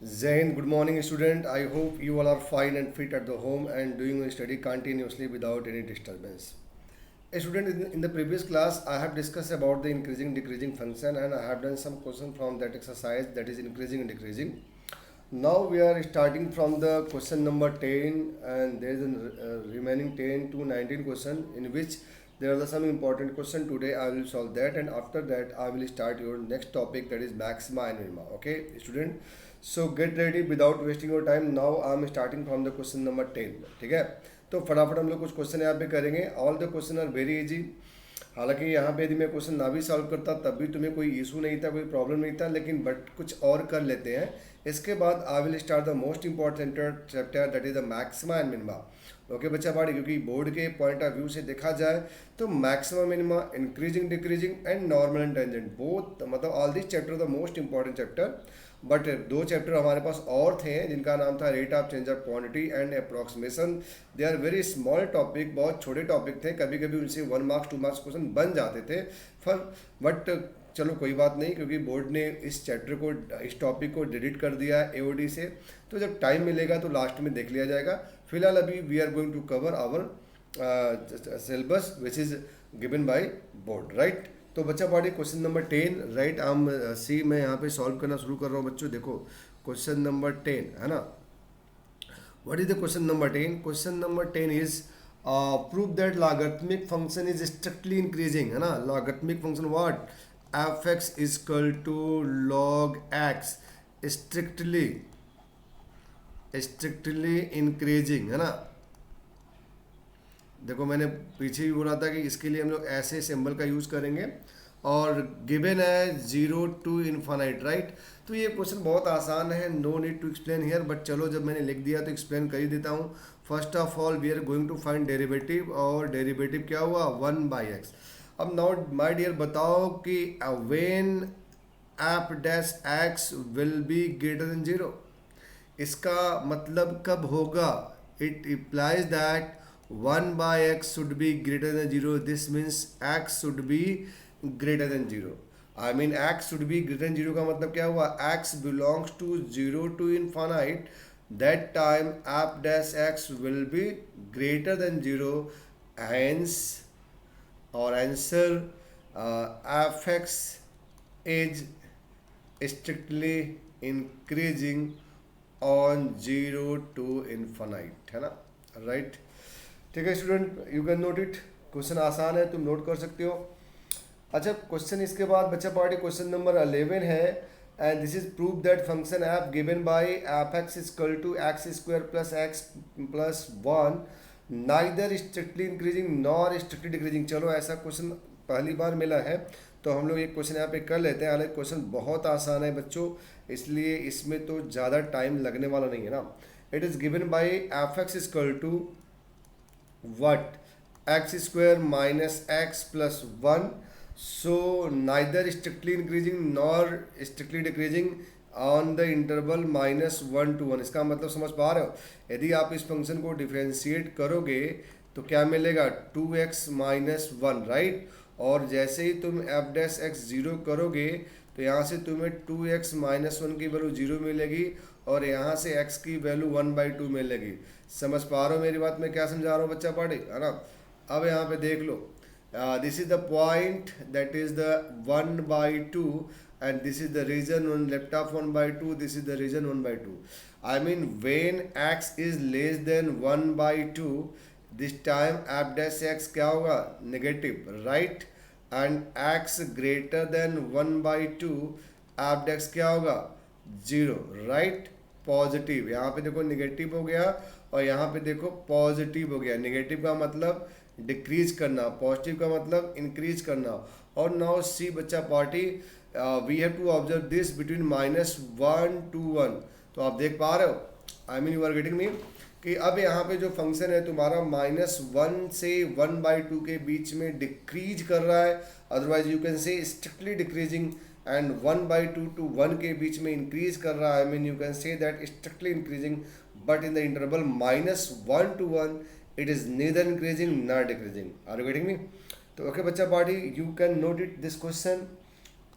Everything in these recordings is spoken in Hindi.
Zain, good morning, student. I hope you all are fine and fit at the home and doing your study continuously without any disturbance. A student, in the previous class, I have discussed about the increasing decreasing function and I have done some question from that exercise, that is increasing and decreasing. Now we are starting from the question number 10, and there is a remaining 10 to 19 question in which there are some important question. Today I will solve that, and after that I will start your next topic, that is maxima and minima. Okay, student, so get ready without wasting your time. Now I am starting from the question number 10. ठीक है, तो फटाफट हम लोग कुछ क्वेश्चन यहाँ पे करेंगे. All the question are very easy. हालांकि यहाँ पे यदि मैं क्वेश्चन ना भी सॉल्व करता तब भी तुम्हें कोई इशू नहीं था, कोई प्रॉब्लम नहीं था, लेकिन बट कुछ और कर लेते हैं. इसके बाद I will start the most important chapter, that is the maxima and minima. Okay बच्चा पार्टी, क्योंकि बोर्ड के पॉइंट ऑफ व्यू से देखा जाए तो maxima minima, increasing decreasing and normal and tangent, both मतलब all this chapter the most important chapter. But दो चैप्टर हमारे पास और थे जिनका नाम था rate of change of quantity and approximation. They are very small topic, बहुत छोटे टॉपिक थे, कभी कभी उनसे 1 मार्क्स 2 मार्क्स क्वेश्चन बन जाते थे. फर बट चलो कोई बात नहीं, क्योंकि बोर्ड ने इस चैप्टर को, इस टॉपिक को डिलीट कर दिया है एओडी से. तो जब टाइम मिलेगा तो लास्ट में देख लिया जाएगा. फिलहाल अभी we are going to cover our syllabus which is given by board, right. तो बच्चा पार्टी क्वेश्चन नंबर 10, राइट. हम सी मैं यहाँ पे सॉल्व करना शुरू कर रहा हूँ बच्चों. देखो क्वेश्चन नंबर 10 है ना. What is the question number 10? Question number 10 is prove that logarithmic function is strictly increasing, है ना. Logarithmic function what? F X is equal to log X, strictly strictly increasing, है ना. देखो मैंने पीछे भी बोला था कि इसके लिए हम लोग ऐसे सिंबल का यूज़ करेंगे, और गिवन है 0 टू इन्फानाइट, राइट. तो ये क्वेश्चन बहुत आसान है, no need to explain here, but चलो जब मैंने लिख दिया तो एक्सप्लेन कर ही देता हूँ. First of all we are going to find derivative, और डेरिवेटिव क्या हुआ? 1/x. अब नाउ माय डियर बताओ कि when F dash X will be greater than 0, इसका मतलब कब होगा? It implies that 1/x should be greater than 0. This means x should be greater than 0. I mean x should be greater than 0 का मतलब क्या हुआ? x belongs to 0 to infinite. That time f dash x will be greater than 0. Hence our answer, fx is strictly increasing on 0 to infinite, है ना, राइट. ठीक है student, you can note it. Question आसान है, तुम नोट कर सकते हो. अच्छा, क्वेश्चन इसके बाद बच्चा पार्टी क्वेश्चन नंबर 11 है, and this is prove that function F given by F X is equal to X square plus X plus 1 neither strictly increasing nor strictly decreasing. चलो ऐसा क्वेश्चन पहली बार मिला है तो हम लोग एक क्वेश्चन यहाँ पे कर लेते हैं. हालांकि क्वेश्चन बहुत आसान है बच्चों, इसलिए इसमें तो ज़्यादा टाइम लगने वाला नहीं है ना. It is given by F X is equal to what? X square minus x plus 1. So neither strictly increasing nor strictly decreasing on the interval -1 to 1. इसका मतलब समझ पा रहे हो? यदि आप इस फंक्शन को डिफ्रेंशिएट करोगे तो क्या मिलेगा? 2x minus 1, right. और जैसे ही तुम f डैश x 0 करोगे तो यहाँ से तुम्हें 2x माइनस 1 की वैल्यू 0 मिलेगी, और यहाँ से x की वैल्यू 1/2 मिलेगी. समझ पा रहे हो मेरी बात? मैं क्या समझा रहा हूँ बच्चा पार्टी, है ना. अब यहाँ पे देख लो, this is the point, that is the 1/2, and this is the region on left of 1/2, this is the region 1/2. I mean when x is less than 1/2, this time F dash X क्या होगा? Negative, right. And x greater than 1/2, F dash क्या होगा? 0, राइट. पॉजिटिव, यहाँ पे देखो निगेटिव हो गया, और यहाँ पे देखो पॉजिटिव हो गया. नेगेटिव का मतलब डिक्रीज करना, पॉजिटिव का मतलब इंक्रीज करना. और नाउ सी बच्चा पार्टी, we have to observe this between -1 to 1. तो आप देख पा रहे हो, I mean you are getting me, कि अब यहाँ पे जो फंक्शन है तुम्हारा -1 से 1/2 के बीच में डिक्रीज कर रहा है, अदरवाइज यू कैन से स्ट्रिक्टली डिक्रीजिंग, एंड 1/2 to 1 के बीच में इंक्रीज कर रहा है. आई mean you can say that strictly increasing, but in the interval -1 to 1 it is neither increasing nor decreasing. Are you getting me? तो ओके बच्चा party, you can note it this question.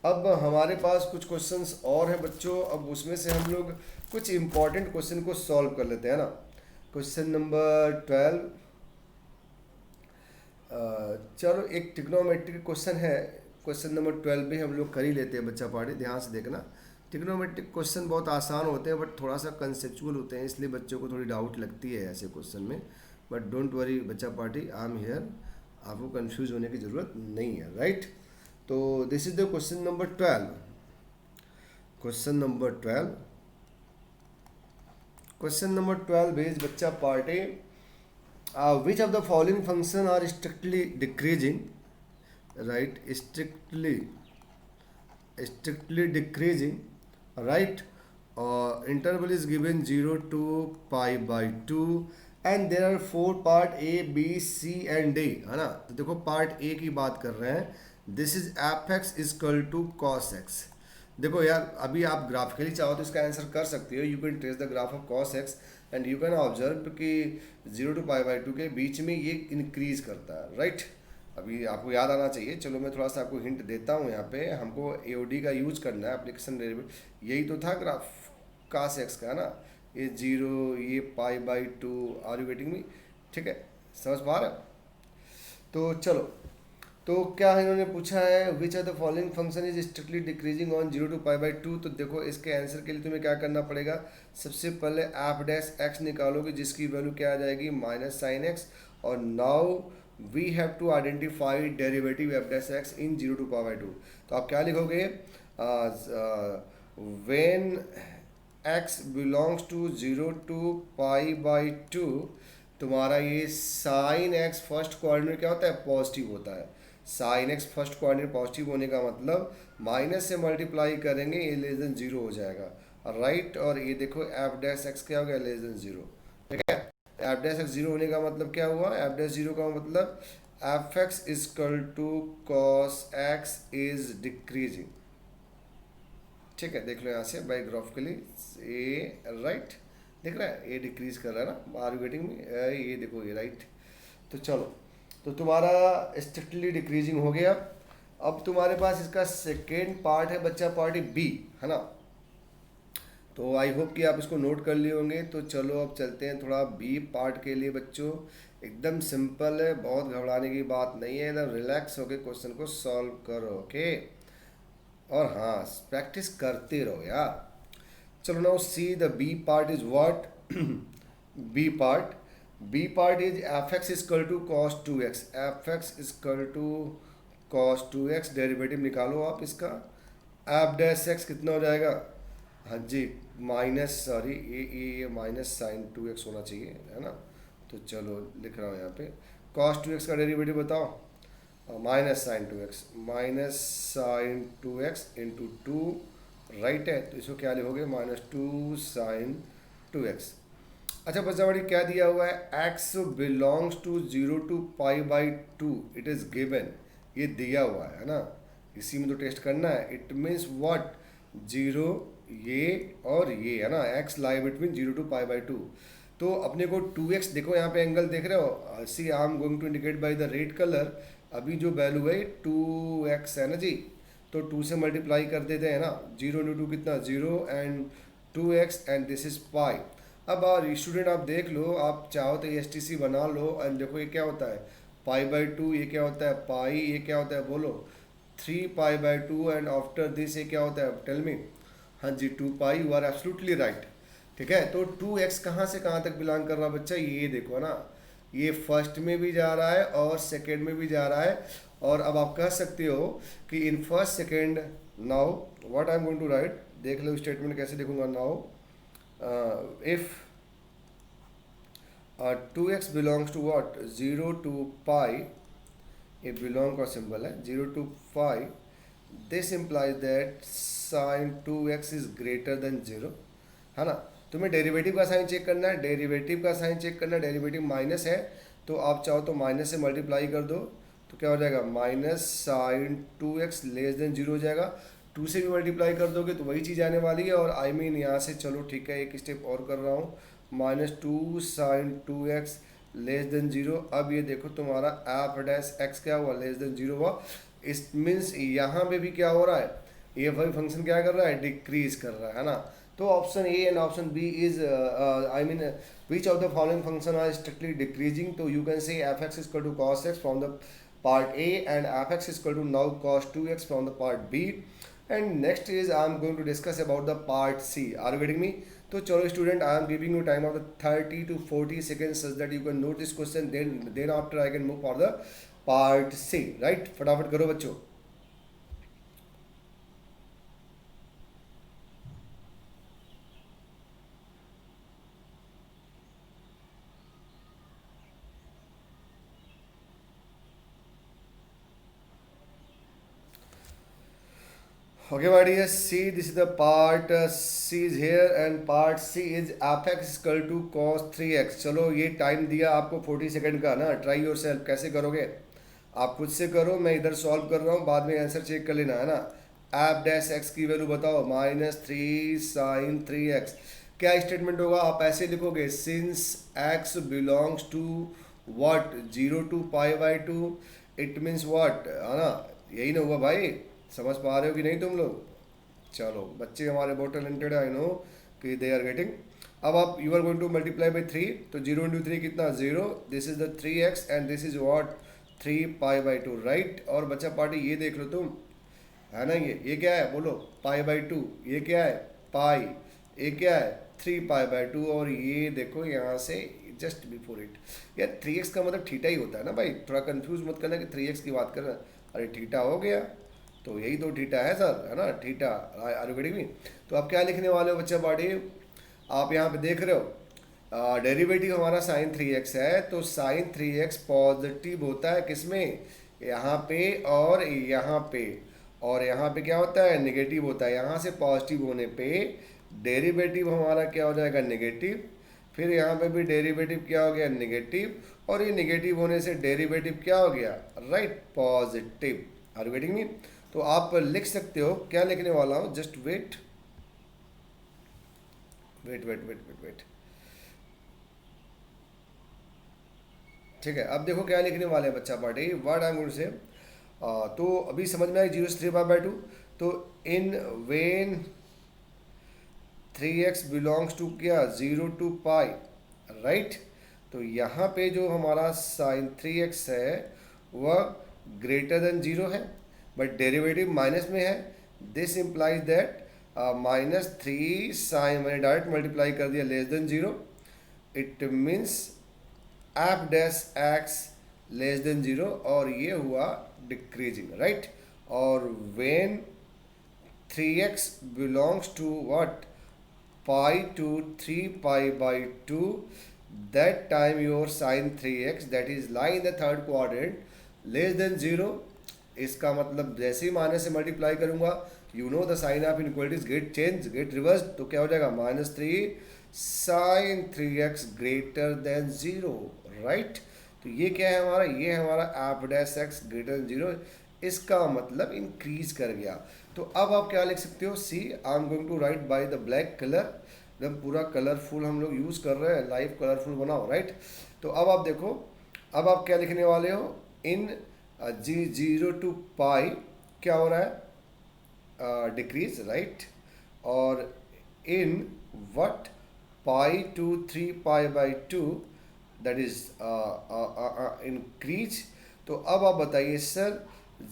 अब हमारे पास कुछ क्वेश्चंस और हैं बच्चों, अब उसमें से हम लोग कुछ इंपॉर्टेंट क्वेश्चन को सॉल्व कर लेते हैं ना। क्वेश्चन नंबर 12, चलो एक ट्रिग्नोमेट्रिक क्वेश्चन है। क्वेश्चन नंबर 12 भी हम लोग कर ही लेते हैं बच्चा पार्टी, ध्यान से देखना। ट्रिग्नोमेट्रिक क्वेश्चन बहुत आसान होते हैं बट थोड़ा सा कंसेप्चुअल होते हैं, इसलिए बच्चों को थोड़ी डाउट लगती है ऐसे क्वेश्चन में। बट डोंट वरी बच्चा पार्टी, आई एम हियर, आपको कंफ्यूज होने की ज़रूरत नहीं है, राइट। तो this is the question number 12। Question number 12, question number 12 बेज बच्चा पार्टी, which of the following function are strictly decreasing, right, strictly decreasing, right, interval is given 0 to pi by 2 and there are 4 part A B C and D, है ना। तो देखो पार्ट ए की बात कर रहे हैं, this is F X equal to cos X. देखो यार, अभी आप ग्राफिकली चाहो तो इसका आंसर कर सकते हो, you can trace the graph of cos x and you can observe कि 0 टू पाई बाई 2 के बीच में ये इंक्रीज करता है, राइट। अभी आपको याद आना चाहिए, चलो मैं थोड़ा सा आपको हिंट देता हूँ। यहाँ पे हमको एओडी का यूज करना है, एप्लीकेशन डेरिवेटिव, यही तो था ग्राफ कॉस एक्स का, है ना। ये 0, ये pi by 2, are you getting me, ठीक है, समझ पा रहे हो। तो चलो, तो क्या इन्होंने पूछा है, which are the following function is strictly decreasing on 0 to pi by 2। तो देखो इसके आंसर के लिए तुम्हें क्या करना पड़ेगा, सबसे पहले एफ डैश एक्स निकालोगे जिसकी वैल्यू क्या आ जाएगी, माइनस साइन एक्स। और now we have to identify derivative F dash X in 0 to pi by 2। तो आप क्या लिखोगे, when X belongs to 0 to pi by 2, तुम्हारा ये साइन एक्स फर्स्ट क्वाड्रेंट क्या होता है, पॉजिटिव होता है। Sine x first quadrant positive होने का मतलब माइनस से मल्टीप्लाई करेंगे, ये लेस देन 0 हो जाएगा, राइट। और ये देखो एफ डैश एक्स क्या हो गया, लेस देन 0, ठीक है। एफ डैश एक्स 0 होने का मतलब क्या हुआ, एफ डैश 0 का मतलब F X equal to cos X is decreasing, ठीक है। देख लो यहाँ से बाई ग्राफिकली, ए राइट, देख रहा है, ये डिक्रीज कर रहा है ना, आर यू गेटिंग मी, ये देखो ये राइट। तो चलो, तो तुम्हारा स्ट्रिक्टली डिक्रीजिंग हो गया। अब तुम्हारे पास इसका सेकेंड पार्ट है बच्चा, पार्ट बी, है ना। तो आई होप कि आप इसको नोट कर लिए होंगे। तो चलो अब चलते हैं थोड़ा बी पार्ट के लिए बच्चों, एकदम सिंपल है, बहुत घबराने की बात नहीं है, एकदम रिलैक्स होकर क्वेश्चन को सॉल्व करो, ओके। और हाँ, प्रैक्टिस करते रहो यार। चलो now see the B part is what, B part is F X equal to cos 2x, F X equal to cos 2x, derivative निकालो आप इसका, एफ डैश एक्स कितना हो जाएगा, हाँ जी, माइनस, सॉरी ये माइनस साइन 2x होना चाहिए, है ना। तो चलो लिख रहा हूँ यहाँ पे, कॉस 2x का डेरिवेटिव बताओ, minus sine 2x, minus sine 2x into 2, right है। तो इसको क्या लिखोगे, माइनस 2 साइन 2x। अच्छा बच्चा बड़ी क्या दिया हुआ है, x belongs to 0 to pi by 2, it is given, ये दिया हुआ है ना, इसी में तो टेस्ट करना है। इट मीन्स व्हाट, 0 ये और ये, है ना, x lie between 0 to pi by 2। तो अपने को 2x, देखो यहाँ पे एंगल देख रहे हो, see I am going to indicate by the red colour. अभी जो वैल्यू है 2x है ना जी, तो 2 से मल्टीप्लाई कर देते हैं ना, 0 इंटू 2 कितना, 0 and 2x and this is pi. अब और स्टूडेंट आप देख लो, आप चाहो तो एस टी सी बना लो, एंड देखो ये क्या होता है, पाई बाई 2, ये क्या होता है पाई, ये क्या होता है बोलो, 3 पाई बाई 2 एंड आफ्टर दिस ये क्या होता है, टेल मी, हाँ जी 2 पाई, यू आर एब्सोल्युटली राइट, ठीक है। तो 2x कहाँ से कहाँ तक बिलोंग कर रहा है बच्चा, ये देखो ना, ये फर्स्ट में भी जा रहा है और सेकेंड में भी जा रहा है। और अब आप कह सकते हो कि in first second, now what I am going to write, देख लो स्टेटमेंट कैसे लिखूंगा, now if 2x belongs to what, 0 to pi, ये बिलोंग का सिंबल है, 0 टू पाई, this implies that sine 2x is greater than 0, है ना। तुम्हें डेरिवेटिव का साइन चेक करना है, डेरिवेटिव का साइन चेक करना है, डेरिवेटिव माइनस है तो आप चाहो तो माइनस से मल्टीप्लाई कर दो, तो क्या हो जाएगा, minus sine 2x less than 0 हो जाएगा। 2 से भी मल्टीप्लाई कर दोगे तो वही चीज़ आने वाली है। और आई मीन यहाँ से चलो ठीक है, एक स्टेप और कर रहा हूँ, minus 2 sign 2x less than 0। अब ये देखो तुम्हारा एफ डैश एक्स क्या हुआ, लेस देन 0 हुआ। इस मीन्स यहाँ पे भी क्या हो रहा है, ये वही फंक्शन क्या कर रहा है, डिक्रीज कर रहा है ना। तो option A and option B is I mean which of the following function are strictly decreasing, तो you can say F X equal to cos X from the part A and F X equal to now cos 2x from the part B. And next is I am going to discuss about the part C. Are you getting me? तो चलो student, I am giving you time of the 30 to 40 seconds such that you can note this question, then after I can move for the part C, right? फटाफट करो बच्चों। Okay, my dear, see, this is the part C is here and part C is fx is equal to cos 3x। चलो ये टाइम दिया आपको 40 सेकंड का ना, ट्राई योर सेल्फ। कैसे करोगे आप खुद से करो, मैं इधर सॉल्व कर रहा हूँ, बाद में आंसर चेक कर लेना है ना। एफ डैश एक्स की वैल्यू बताओ, -3 sin 3x। क्या स्टेटमेंट होगा, आप ऐसे लिखोगे, since x belongs to what 0 to π/2, it means what, है ना? यही ना हुआ भाई, समझ पा रहे हो कि नहीं तुम लोग? चलो बच्चे हमारे बहुत टैलेंटेड है, आई नो कि दे आर गेटिंग। अब आप you are going to multiply by 3, तो 0 into 3 कितना, 0। This is the 3x and this is what 3π/2, right? और बच्चा पार्टी ये देख लो तुम, है ना, ये क्या है बोलो, π/2। ये क्या है, पाई। ये क्या है, 3π/2। और ये देखो यहाँ से जस्ट बिफोर इट, यार 3x का मतलब थीटा ही होता है ना भाई, थोड़ा कंफ्यूज मत करना कि 3x की बात करना। अरे थीटा हो गया, तो यही तो थीटा है सर, है ना, theta. Are you getting me? तो आप क्या लिखने वाले हो बच्चा पार्टी, आप यहाँ पे देख रहे हो डेरिवेटिव हमारा sin 3x है, तो sin 3x पॉजिटिव होता है किसमें, यहाँ पे और यहाँ पे। और यहाँ पे क्या होता है, नेगेटिव होता है। यहाँ से पॉजिटिव होने पे डेरिवेटिव हमारा क्या हो जाएगा, नेगेटिव। फिर यहाँ पे भी डेरिवेटिव क्या हो गया, नेगेटिव। और ये नेगेटिव होने से डेरिवेटिव क्या हो गया, right, positive. Are you getting me? तो आप लिख सकते हो, क्या लिखने वाला हूँ, just wait wait wait wait wait wait. ठीक है, अब देखो क्या लिखने वाले हैं बच्चा पार्टी, what I am going to say. तो अभी समझ में आई 0 से 3π/2। तो इन वेन 3x बिलोंग्स टू क्या, 0 to π, राइट? तो यहाँ पे जो हमारा sin 3x है वह ग्रेटर देन 0 है, बट डेरिवेटिव माइनस में है। दिस इम्प्लाइज दैट -3 साइन, मैंने डायरेक्ट मल्टीप्लाई कर दिया, less than 0। It means F dash X less than 0, और ये हुआ डिक्रीजिंग, राइट? और when 3x belongs to what, pi to 3π/2, that time your sin 3x that is lie in the third quadrant less than 0। इसका मतलब जैसे ही माइनस से मल्टीप्लाई करूंगा, you know the sign of inequalities get change, get reverse, तो क्या हो जाएगा, -3 sin 3x greater than 0, right? तो ये क्या है हमारा, ये है हमारा F dash X greater than 0। इसका मतलब इंक्रीज कर गया। तो अब आप क्या लिख सकते हो, see, I am going to write by the black colour. एकदम पूरा कलरफुल हम लोग यूज़ कर रहे हैं, लाइव कलरफुल बनाओ, राइट? तो अब आप देखो, अब आप क्या लिखने वाले हो, इन G0 to π क्या हो रहा है, डिक्रीज, राइट? और in what pi to 3π/2 that is increase. तो अब आप बताइए सर,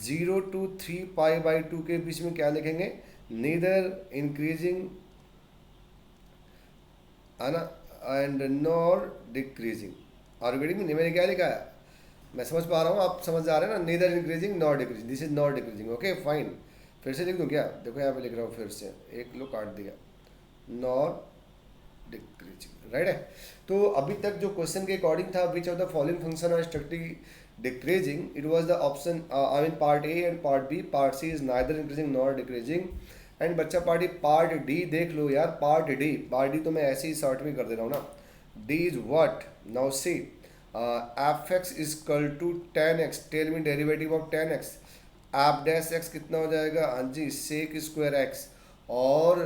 0 to 3π/2 के बीच में क्या लिखेंगे, नीदर इंक्रीजिंग, है ना, and nor decreasing. Are you getting? मैंने क्या लिखा है, मैं समझ पा रहा हूँ, आप समझ आ रहे हैं ना, neither increasing nor decreasing, this is not decreasing. Okay fine, फिर से लिख दूँ क्या, देखो यहाँ पे लिख रहा हूँ, फिर से एक लो काट दिया, नॉर डिक्रीजिंग, राइट है? तो अभी तक जो क्वेश्चन के अकॉर्डिंग था, which of the following function are strictly decreasing, it was the option I mean part A and part B, part C is neither increasing nor decreasing। And बच्चा पार्टी पार्ट डी देख लो यार, पार्ट डी तो मैं ऐसे ही शॉर्ट में कर दे रहा हूँ ना। D is what, now see, F X is equal to 10x, tell me derivative of 10x, F dash X कितना हो जाएगा, हाँ जी, सेक स्क्वायर एक्स। और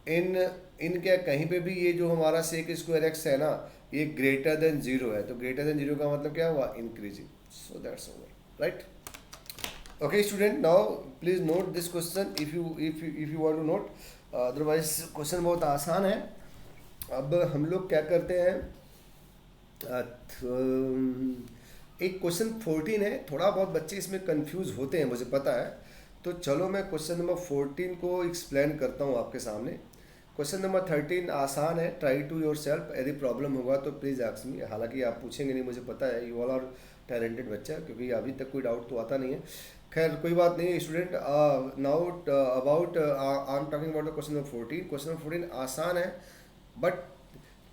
इन क्या कहीं पे भी ये जो हमारा सेक स्क्वायर एक्स है ना, ये ग्रेटर देन 0 है, तो ग्रेटर देन 0 का मतलब क्या हुआ, increasing. So that's over, right? Okay, student, now please note this question if you want to note. Otherwise question बहुत आसान है. अब हम लोग क्या करते हैं, एक क्वेश्चन 14 है, थोड़ा बहुत बच्चे इसमें कंफ्यूज होते हैं मुझे पता है. तो चलो मैं क्वेश्चन नंबर 14 को एक्सप्लेन करता हूँ आपके सामने. क्वेश्चन नंबर 13 आसान है. Try to yourself. यदि प्रॉब्लम होगा तो प्लीज़ आस्क मी. हालांकि आप पूछेंगे नहीं, मुझे पता है, यू ऑल आर टैलेंटेड बच्चा, क्योंकि अभी तक कोई डाउट तो आता नहीं है. खैर कोई बात नहीं student. Now about I am talking about the question number 14. Question number 14 आसान है बट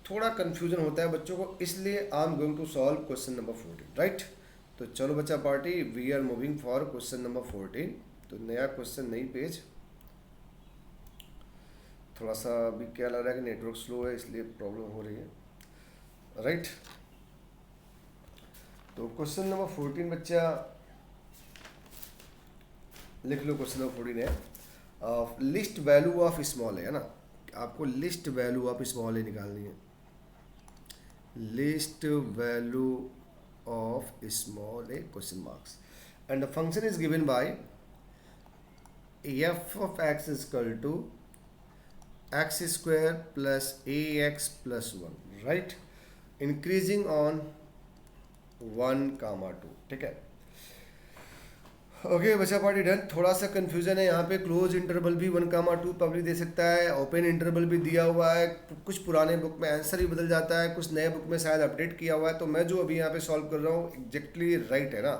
थोड़ा कन्फ्यूजन होता है बच्चों को, इसलिए I am going to solve question number 14, right. तो चलो बच्चा पार्टी, we are moving for question number 14. तो नया क्वेश्चन, नई पेज. थोड़ा सा अभी क्या लग रहा है कि नेटवर्क स्लो है, इसलिए प्रॉब्लम हो रही है, राइट. तो क्वेश्चन नंबर 14 बच्चा लिख लो. क्वेश्चन नंबर 14 है लिस्ट वैल्यू ऑफ स्मॉल है ना. आपको लिस्ट वैल्यू ऑफ स्मॉल ए निकालनी है. Least value of small A question marks and the function is given by f of x is equal to x square plus ax plus 1, right, increasing on 1, 2. ठीक है. ओके बच्चा पार्टी डन. थोड़ा सा कंफ्यूजन है यहाँ पे. क्लोज इंटरवल भी 1, 2 पब्लिक दे सकता है, ओपन इंटरवल भी दिया हुआ है. कुछ पुराने बुक में आंसर ही बदल जाता है, कुछ नए बुक में शायद अपडेट किया हुआ है. तो मैं जो अभी यहाँ पे सॉल्व कर रहा हूँ एग्जैक्टली राइट है ना.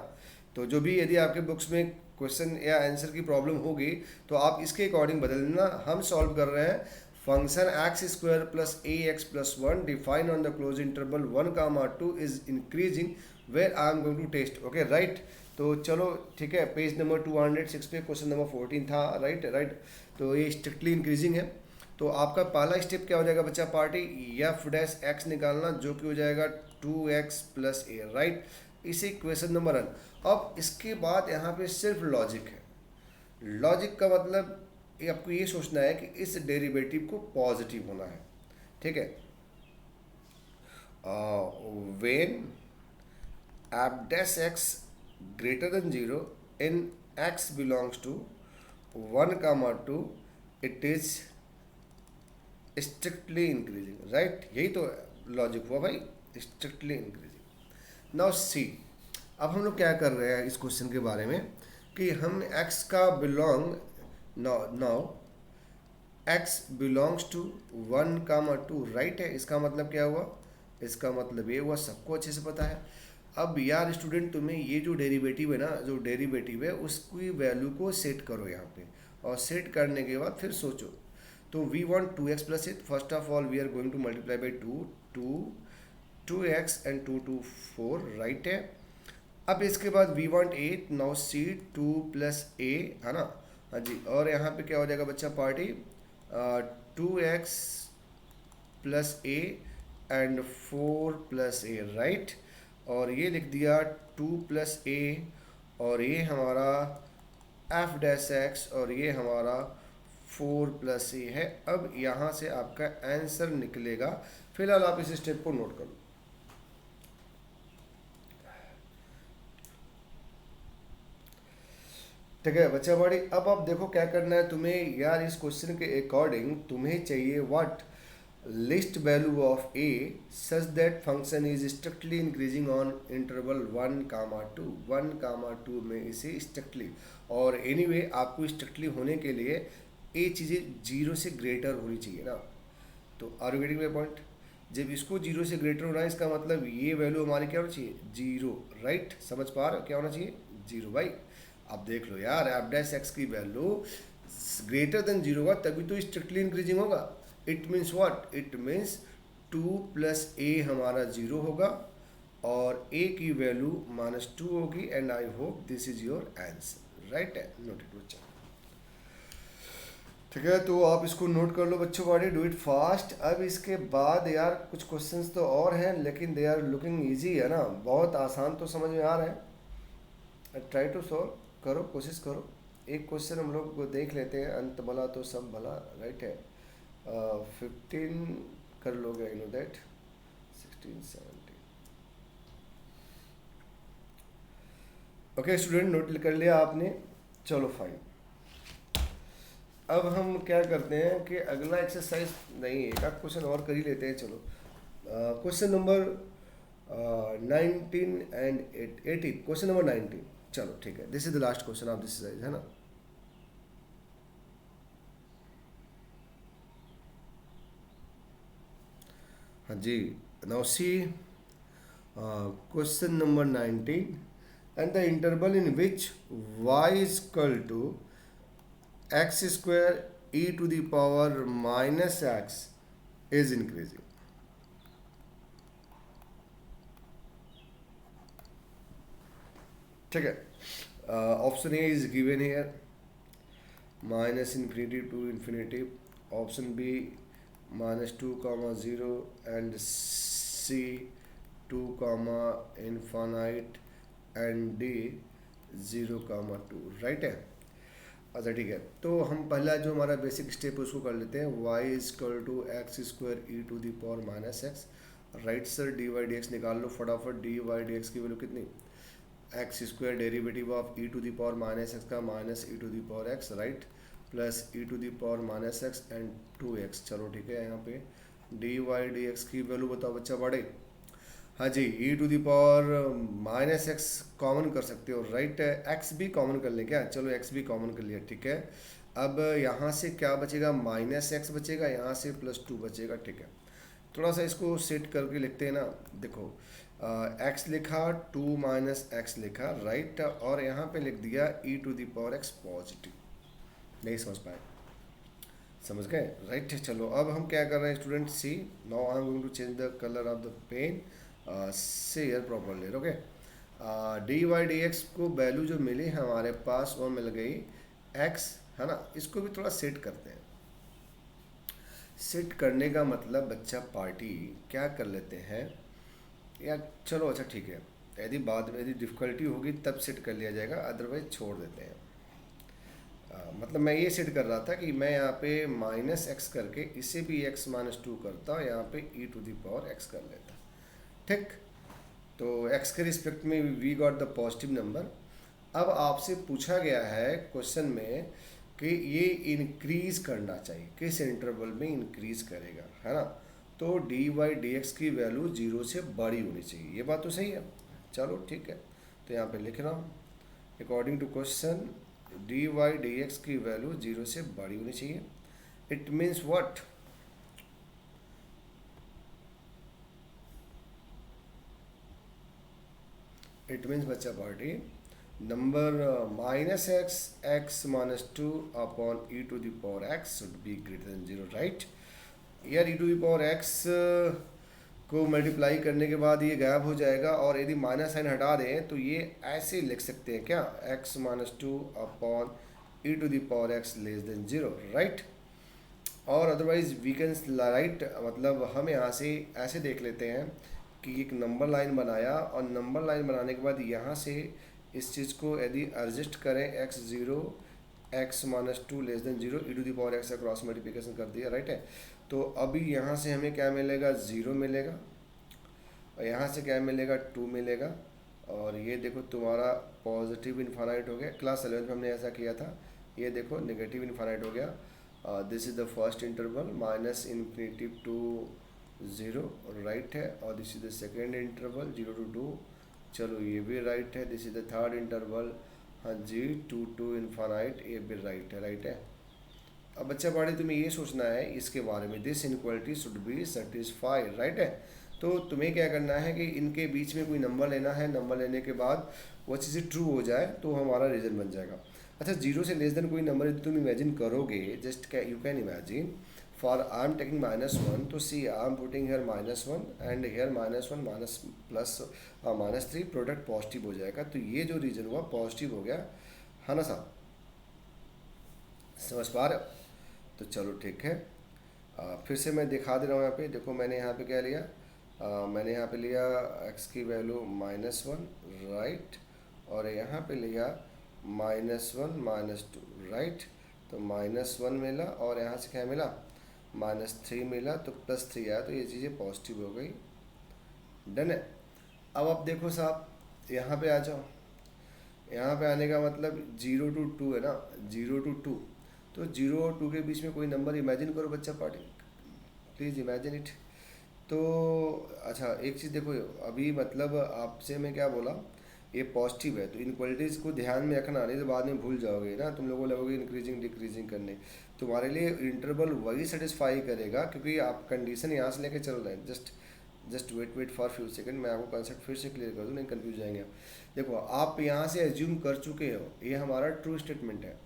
तो जो भी यदि आपके बुक्स में क्वेश्चन या आंसर की प्रॉब्लम होगी तो आप इसके अकॉर्डिंग बदल देना. हम सॉल्व कर रहे हैं function X square plus A X plus 1 define on the close interval 1, 2 is increasing where I am going to test. Okay right. तो चलो ठीक है, पेज नंबर 206 पे क्वेश्चन नंबर 14 था, राइट राइट. तो ये स्ट्रिक्टली इंक्रीजिंग है. तो आपका पहला स्टेप क्या हो जाएगा बच्चा पार्टी, एफ डैश एक्स निकालना, जो कि हो जाएगा 2x प्लस ए, राइट. इसी क्वेश्चन नंबर 1. अब इसके बाद यहाँ पे सिर्फ लॉजिक है. लॉजिक का मतलब ये आपको ये सोचना है कि इस डेरिवेटिव को पॉजिटिव होना है. ठीक है. When F dash X greater than 0 in x belongs to 1, 2 it is strictly increasing, right. यही तो लॉजिक हुआ भाई, स्ट्रिक्टली इंक्रीजिंग. नाउ सी, अब हम लोग क्या कर रहे हैं इस क्वेश्चन के बारे में कि हम x का belong now x belongs to 1, 2, right है. इसका मतलब क्या हुआ, इसका मतलब ये हुआ, सबको अच्छे से पता है. अब यार स्टूडेंट, तुम्हें ये जो डेरिवेटिव है ना, जो डेरिवेटिव है उसकी वैल्यू को सेट करो यहाँ पे, और सेट करने के बाद फिर सोचो. तो we want 2x plus 8. First of all we are going to multiply by 2x and 2 4, right है. अब इसके बाद we want 8. Now see 2 plus A है ना. हाँ जी. और यहाँ पे क्या हो जाएगा बच्चा party, 2x plus A and 4 plus A, right. और ये लिख दिया 2 प्लस ए, और ये हमारा एफ डैश एक्स, और ये हमारा 4 प्लस ए है. अब यहाँ से आपका आंसर निकलेगा. फिलहाल आप इस स्टेप को नोट कर लो. ठीक है बच्चा बड़ी. अब आप देखो क्या करना है तुम्हें यार. इस क्वेश्चन के अकॉर्डिंग तुम्हें चाहिए what, least value of A such that function is strictly increasing on interval 1, 2. 1, 2 में इसे स्ट्रिक्टली, और एनीवे आपको स्ट्रिक्टली होने के लिए ये चीज़ें 0 से ग्रेटर होनी चाहिए ना. तो are you getting my point. जब इसको 0 से ग्रेटर होना है, इसका मतलब ये वैल्यू हमारी क्या होनी चाहिए, 0, राइट. समझ पा रहे हो क्या होना चाहिए, 0 भाई. अब देख लो यार, एफ डैश एक्स की वैल्यू ग्रेटर देन 0 होगा तभी तो स्ट्रिक्टली इंक्रीजिंग होगा. It means what, it means 2 plus A हमारा 0 होगा, और ए की वैल्यू -2 होगी. And I hope this is your answer, right है. नोट इट बच्चा. ठीक है, तो आप इसको नोट कर लो बच्चों बॉडी, डू इट फास्ट. अब इसके बाद यार कुछ क्वेश्चंस तो और हैं, लेकिन दे आर लुकिंग ईजी है ना, बहुत आसान तो समझ में आ रहा है. ट्राई टू सॉल्व, करो, कोशिश करो. एक क्वेश्चन हम लोग देख लेते हैं, अंत भला तो सब भला, राइट है. 15 कर लोगे, I know that. 16, 17. Okay student, note कर लिया आपने, चलो फाइन। अब हम क्या करते हैं कि अगला एक्सरसाइज नहीं, एक आध क्वेश्चन और कर ही लेते हैं। चलो question number 19 and 18, question number 19। चलो ठीक है, this is the last question of this exercise, है ना। हाँ जी, now see question number 19, and the interval in which y is equal to x square e to the power minus x is increasing. ठीक है, option A is given here minus infinity to infinity, option B -2, 0 and C 2, infinite and D 0, 2, right है। अच्छा ठीक है, तो हम पहला जो हमारा बेसिक स्टेप है उसको कर लेते हैं। y is equal to X square E to the power minus X, right sir D Y D X निकाल लो फटाफट। डी वाई डी एक्स की वैल्यू कितनी, X square derivative of E to the power minus X का minus E to the power X, right, plus E to the power minus X and 2x। चलो ठीक है, यहाँ पे डी वाई डी एक्स की वैल्यू बताओ बच्चा पढ़े। हाँ जी, E to the power minus X common कर सकते हो, राइट, एक्स भी कॉमन कर लें क्या, चलो एक्स भी कॉमन कर लिया, ठीक है। अब यहाँ से क्या बचेगा, माइनस एक्स बचेगा, यहाँ से +2 बचेगा, ठीक है। थोड़ा सा इसको सेट करके लिखते हैं ना, देखो एक्स लिखा 2 माइनस एक्स लिखा, राइट, और यहाँ पे लिख दिया E to the power X positive. नहीं समझ पाए, समझ गए, राइट। चलो अब हम क्या कर रहे हैं student, see now I am going to change the colour of the pen, see here properly, okay. D Y D X को वैल्यू जो मिली हमारे पास वो मिल गई एक्स, है ना। इसको भी थोड़ा सेट करते हैं। सेट करने का मतलब बच्चा पार्टी क्या कर लेते हैं यार, चलो अच्छा ठीक है, यदि बाद में यदि डिफ़िकल्टी होगी तब सेट कर लिया जाएगा, अदरवाइज छोड़ देते हैं। मतलब मैं ये सेट कर रहा था कि मैं यहाँ पे माइनस एक्स करके इसे भी x-2 करता, यहाँ पे E to the power X कर लेता, ठीक। तो x के रिस्पेक्ट में we got the positive number. अब आपसे पूछा गया है क्वेश्चन में कि ये इंक्रीज करना चाहिए, किस इंटरवल में इंक्रीज करेगा, है ना। तो डी वाई डी एक्स की वैल्यू 0 से बड़ी होनी चाहिए, ये बात तो सही है। चलो ठीक है, तो यहाँ पे लिख रहा हूँ according to question D Y D X की वैल्यू 0 से बड़ी होनी चाहिए। It means what, it means बच्चा party number minus X X -2 upon E to the power X should be greater than 0, right. यार E to the power X को मल्टीप्लाई करने के बाद ये गायब हो जाएगा, और यदि माइनस साइन हटा दें तो ये ऐसे लिख सकते हैं क्या, x-2 upon E to the power X less than 0, right. और अदरवाइज वी कैन राइट, मतलब हम यहाँ से ऐसे देख लेते हैं कि एक नंबर लाइन बनाया, और नंबर लाइन बनाने के बाद यहाँ से इस चीज़ को यदि एडजस्ट करें x0 x-2 less than 0 E to the power X का क्रॉस मल्टीप्लिकेशन कर दिया, राइट है। तो अभी यहाँ से हमें क्या मिलेगा, 0 मिलेगा, और यहाँ से क्या मिलेगा, 2 मिलेगा, और ये देखो तुम्हारा पॉजिटिव इन्फानाइट हो गया। क्लास 11 में हमने ऐसा किया था, ये देखो नेगेटिव इन्फानाइट हो गया। This is the first interval -∞ to 0, right है, और this is the second interval 0 to 2, चलो ये भी राइट है। This is the third interval, हाँ जी 2 to इन्फानाइट, ये भी राइट है, राइट है। अब बच्चा पढ़े तुम्हें ये सोचना है इसके बारे में, this inequality should be satisfied, right है। तो तुम्हें क्या करना है कि इनके बीच में कोई नंबर लेना है, नंबर लेने के बाद वो चीज़ें ट्रू हो जाए तो हमारा रीज़न बन जाएगा। अच्छा 0 से लेस देन कोई नंबर यदि तुम इमेजिन करोगे, just you can imagine for I am taking -1, तो see I am putting here -1 and here -1 minus plus -3, product positive हो जाएगा। तो ये जो रीजन हुआ पॉजिटिव हो गया, है ना साहब, समझ पा रहे हो। तो चलो ठीक है, फिर से मैं दिखा दे रहा हूँ यहाँ पे, देखो मैंने यहाँ पे क्या लिया, मैंने यहाँ पे लिया x की वैल्यू -1, राइट, और यहाँ पे लिया -1 -2, राइट। तो -1 मिला, और यहाँ से क्या मिला, -3 मिला, तो +3 आया, तो ये चीज़ें पॉजिटिव हो गई, डन है। अब आप देखो साहब यहाँ पे आ जाओ, यहाँ पे आने का मतलब 0 to 2 है ना, 0 to 2, तो 0 और 2 के बीच में कोई नंबर इमेजिन करो बच्चा पार्टी, प्लीज़ इमेजिन इट। तो अच्छा एक चीज़ देखो, अभी मतलब आपसे मैं क्या बोला, ये पॉजिटिव है तो इनक्वालिटीज़ को ध्यान में रखना, नहीं तो बाद में भूल जाओगे ना, तुम लोगों को लगोगे इंक्रीजिंग डिक्रीजिंग करने। तुम्हारे लिए इंटरवल वही सेटिस्फाई करेगा क्योंकि आप कंडीशन यहाँ से लेके चल रहे हैं। Just wait for few second, मैं आपको कंसेप्ट फिर से क्लियर कर दूँ, नहीं कंफ्यूज जाएंगे आप। देखो आप यहाँ से एज्यूम कर चुके हो, ये हमारा ट्रू स्टेटमेंट है।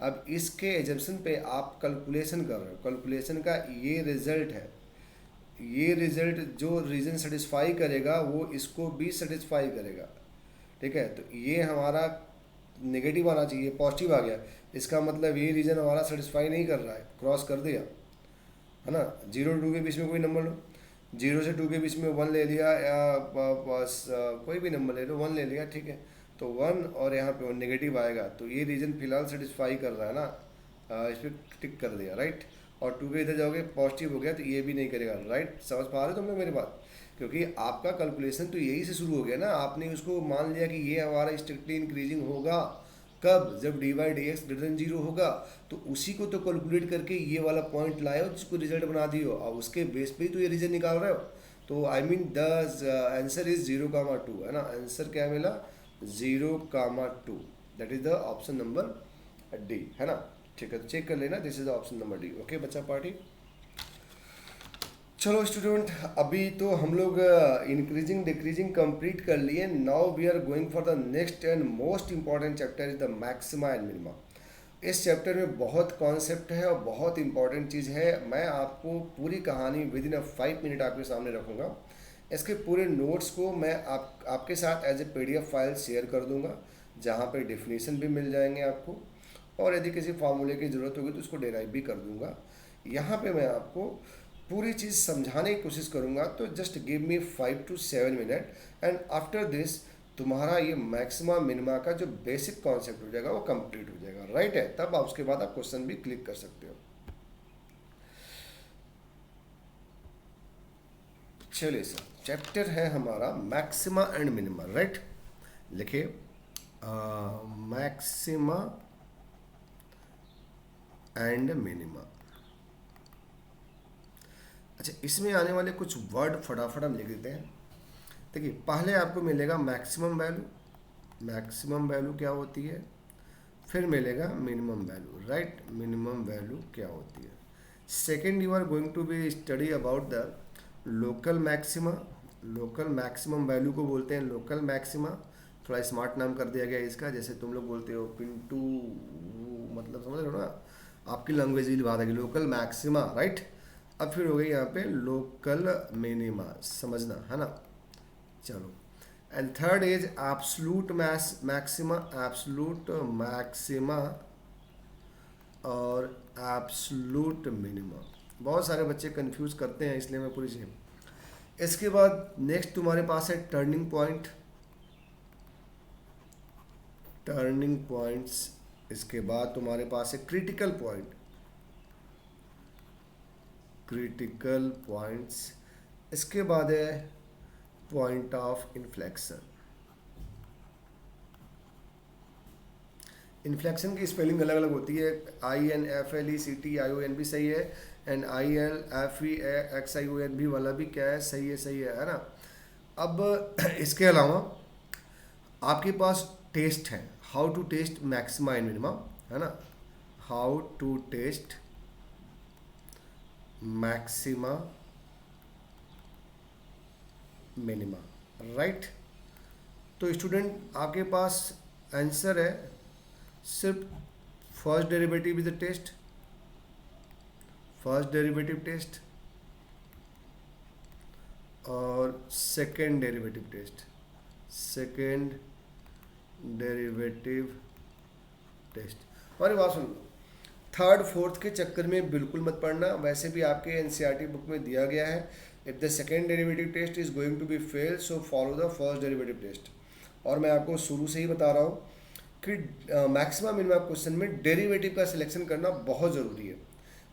अब इसके एजम्पशन पे आप कैलकुलेशन कर रहे हो, कैलकुलेशन का ये रिजल्ट है, ये रिजल्ट जो रीजन सेटिस्फाई करेगा वो इसको भी सेटिस्फाई करेगा, ठीक है। तो ये हमारा नेगेटिव आना चाहिए, पॉजिटिव आ गया, इसका मतलब ये रीजन हमारा सेटिस्फाई नहीं कर रहा है, क्रॉस कर दिया है ना। 0 to 2 के बीच में कोई नंबर लो, 0 से 2 के बीच में 1 ले लिया, या बस कोई भी नंबर ले लो, 1 ले लिया, ठीक है। तो 1 और यहाँ पे नेगेटिव आएगा, तो ये रीजन फिलहाल सेटिस्फाई कर रहा है ना, इस पर टिक कर दिया, राइट। और 2 के इधर जाओगे पॉजिटिव हो गया तो ये भी नहीं करेगा, राइट। समझ पा रहे हो तुम लोग मेरी बात, क्योंकि आपका कैलकुलेशन तो यही से शुरू हो गया ना, आपने उसको मान लिया कि ये हमारा स्ट्रिक्टली इंक्रीजिंग होगा कब, जब dy dx ग्रेटर देन 0 होगा, तो उसी को तो कैलकुलेट करके ये वाला पॉइंट लाए हो जिसको रिजल्ट बना दियो, और उसके बेस पे ही तो ये रीजन निकाल रहे हो। तो I mean the answer is 0, 2 है ना, आंसर क्या मिला 0, 2, that is the option number D, है ना। ठीक है, तो चेक कर लेना, this is the option number D. Okay बच्चा पार्टी। चलो स्टूडेंट, अभी तो हम लोग इंक्रीजिंग डिक्रीजिंग कंप्लीट कर लिए। Now we are going for the next and most important chapter is the maxima and minima. इस चैप्टर में बहुत कॉन्सेप्ट है और बहुत इंपॉर्टेंट चीज़ है। मैं आपको पूरी कहानी विद इन 5 मिनट आपके सामने रखूँगा। इसके पूरे नोट्स को मैं आपके साथ as a PDF file share कर दूँगा, जहाँ पे डेफिनेशन भी मिल जाएंगे आपको, और यदि किसी फार्मूले की ज़रूरत होगी तो उसको डेराइव भी कर दूँगा। यहाँ पे मैं आपको पूरी चीज़ समझाने की कोशिश करूँगा, तो just give me 5 to 7 minute, and after this तुम्हारा ये मैक्सिमा मिनिमा का जो बेसिक कॉन्सेप्ट हो जाएगा वो कंप्लीट हो जाएगा, राइट है। तब आप उसके बाद आप क्वेश्चन भी क्लिक कर सकते हो। चलिए सर, चैप्टर है हमारा मैक्सिमा एंड मिनिमा, राइट। लिखिए मैक्सिमा एंड मिनिमा। अच्छा, इसमें आने वाले कुछ वर्ड फटाफट हम लिख देते हैं। देखिए, पहले आपको मिलेगा मैक्सिमम वैल्यू, मैक्सिमम वैल्यू क्या होती है, फिर मिलेगा minimum value, right, minimum value क्या होती है। Second, you are going to be study about the local maxima. Local maximum value को बोलते हैं लोकल मैक्सिमा, थोड़ा स्मार्ट नाम कर दिया गया है इसका, जैसे तुम लोग बोलते हो पिंटू, मतलब समझ रहे हो ना, आपकी लैंग्वेज की बात है कि लोकल मैक्सिमा, राइट। अब फिर हो गई यहाँ पे लोकल मिनिमा, समझना है ना। चलो, and third is absolute maxima, absolute maxima और एब्सलूट मिनिमा। बहुत सारे बच्चे कंफ्यूज करते हैं, इसलिए मैं पूरी चीज़। इसके बाद नेक्स्ट तुम्हारे पास है टर्निंग पॉइंट, टर्निंग पॉइंट्स। इसके बाद तुम्हारे पास है क्रिटिकल पॉइंट, क्रिटिकल पॉइंट्स। इसके बाद है पॉइंट ऑफ इन्फ्लेक्शन। इन्फ्लेक्शन की स्पेलिंग अलग अलग होती है, INFLECT ION भी सही है, एंड ILFEXION भी वाला भी क्या है, सही है ना। अब इसके अलावा आपके पास टेस्ट है, how to test maxima and minima, है ना, how to test maxima minima, right. तो स्टूडेंट आपके पास आंसर है सिर्फ first derivative is the test, first derivative test और second derivative test, second derivative test. हमारी बात सुन लो, थर्ड फोर्थ के चक्कर में बिल्कुल मत पढ़ना, वैसे भी आपके NCERT बुक में दिया गया है, if the second derivative test is going to be fail so follow the first derivative test. और मैं आपको शुरू से ही बता रहा हूँ कि मैक्सिमम मिनिमम क्वेश्चन में डेरिवेटिव का सिलेक्शन करना बहुत ज़रूरी है।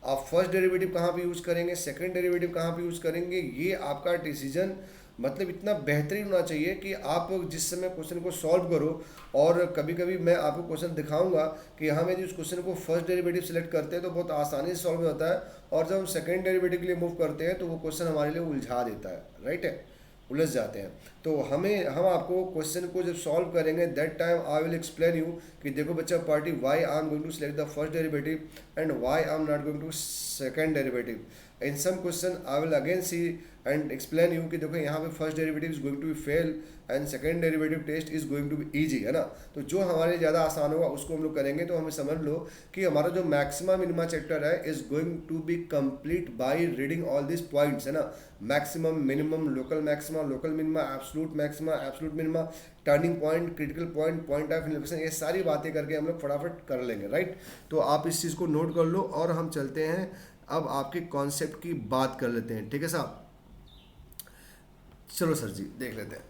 आप फर्स्ट डेरिवेटिव कहाँ पे यूज करेंगे, सेकंड डेरिवेटिव कहाँ पे यूज करेंगे, ये आपका डिसीजन मतलब इतना बेहतरीन होना चाहिए कि आप जिस समय क्वेश्चन को सॉल्व करो, और कभी कभी मैं आपको क्वेश्चन दिखाऊंगा कि हम यदि उस क्वेश्चन को फर्स्ट डेरिवेटिव सेलेक्ट करते हैं तो बहुत आसानी से सॉल्व हो जाता है, और जब हम सेकंड डेरिवेटिव के लिए मूव करते हैं तो वो क्वेश्चन हमारे लिए उलझा देता है, राइट है, उलझ जाते हैं। तो हम आपको क्वेश्चन को जब सॉल्व करेंगे that time I will explain you कि देखो बच्चा party why I am going to select the first derivative and why I am not going to second derivative. In some question I will again see and explain you कि देखो यहाँ पे first derivative is going to be fail and second derivative test is going to be easy, है ना। तो जो हमारे ज़्यादा आसान होगा उसको हम लोग करेंगे। तो हमें समझ लो कि हमारा जो मैक्सिमा मिनिमा चैप्टर है is going to be complete by reading all this points, है ना। Maximum, minimum, local maxima, local minima, absolute maxima, absolute minima, turning point, critical point, point of inflection, ये सारी बातें करके हम लोग फटाफट कर लेंगे, राइट। तो आप इस चीज़ को नोट कर लो और हम चलते हैं अब आपके कॉन्सेप्ट की बात कर लेते हैं, ठीक है साहब। चलो सर जी देख लेते हैं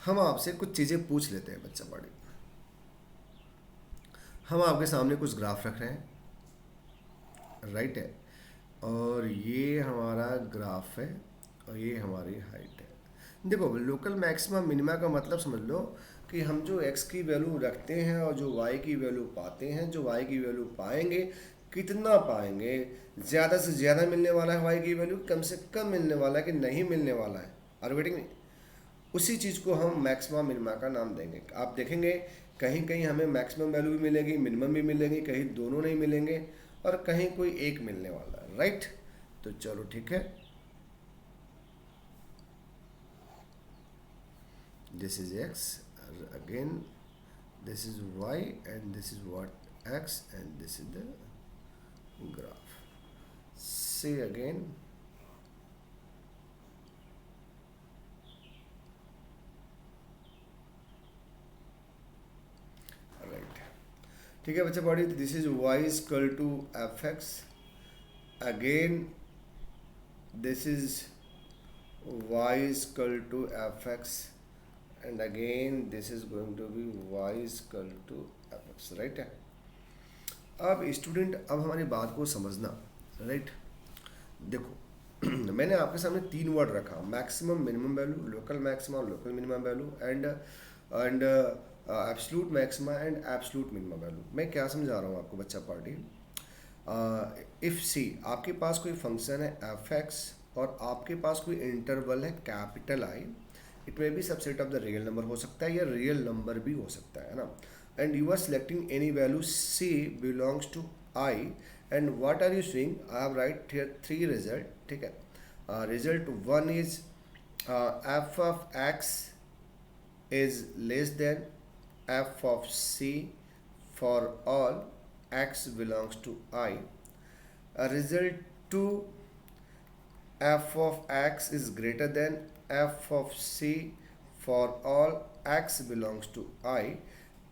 हम आपसे कुछ चीज़ें पूछ लेते हैं बच्चा पार्टी। हम आपके सामने कुछ ग्राफ रख रहे हैं, राइट है, और ये हमारा ग्राफ है और ये हमारी हाइट है। देखो लोकल मैक्सिमा मिनिमा का मतलब समझ लो कि हम जो x की वैल्यू रखते हैं और जो y की वैल्यू पाते हैं, जो y की वैल्यू पाएंगे कितना पाएंगे, ज़्यादा से ज़्यादा मिलने वाला है y की वैल्यू, कम से कम मिलने वाला है कि नहीं मिलने वाला है, आर वेटिंग में, उसी चीज़ को हम मैक्सिमा मिनिमा का नाम देंगे। आप देखेंगे कहीं कहीं हमें मैक्सिमम वैल्यू भी मिलेगी, मिनिमम भी मिलेगी, कहीं दोनों नहीं मिलेंगे और कहीं कोई एक मिलने वाला है, राइट। तो चलो ठीक है, this is x, again this is y and this is what x and this is the graph. Say again, right, ठीक है बच्चा पढ़िए। This is y equal to f x, again this is y equal to f x and again this is going to be y equal to f x, right है। अब स्टूडेंट अब हमारी बात को समझना, राइट। देखो मैंने आपके सामने तीन वर्ड रखा, maximum minimum value, local maxima, local minimum value and absolute maxima and absolute minimum value. मैं क्या समझा रहा हूँ आपको बच्चा पार्टी, इफ़ सी आपके पास कोई फंक्शन है एफ एक्स और आपके पास कोई इंटरवल है capital I, it may be subset of the real number हो सकता है या रियल नंबर भी हो सकता है ना, and you are selecting any value c belongs to I, and what are you seeing, I have write here three result, ठीक है। Result one is f of x is less than f of c for all x belongs to I. Result two, f of x is greater than f of c for all x belongs to I.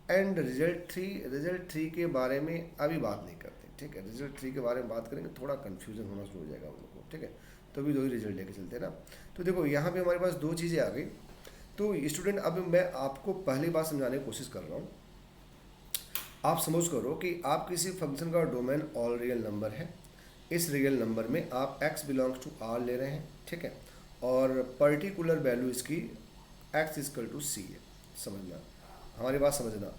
And result three के बारे में अभी बात नहीं करते, ठीक है। रिजल्ट थ्री के बारे में बात करेंगे, थोड़ा कन्फ्यूजन होना शुरू हो जाएगा हम लोग को, ठीक है। तो अभी दो ही रिजल्ट लेके चलते हैं ना। तो देखो यहाँ पे हमारे पास दो चीज़ें आ गई। तो स्टूडेंट अब मैं आपको पहली बात समझाने की कोशिश कर रहा हूँ। आप समझ करो कि आप किसी फंक्शन का डोमेन ऑल रियल नंबर है, इस रियल नंबर में आप x बिलोंग्स टू r ले रहे हैं, ठीक है, और पर्टिकुलर वैल्यू इसकी x इक्वल टू c है। समझना, हमारी बात समझना,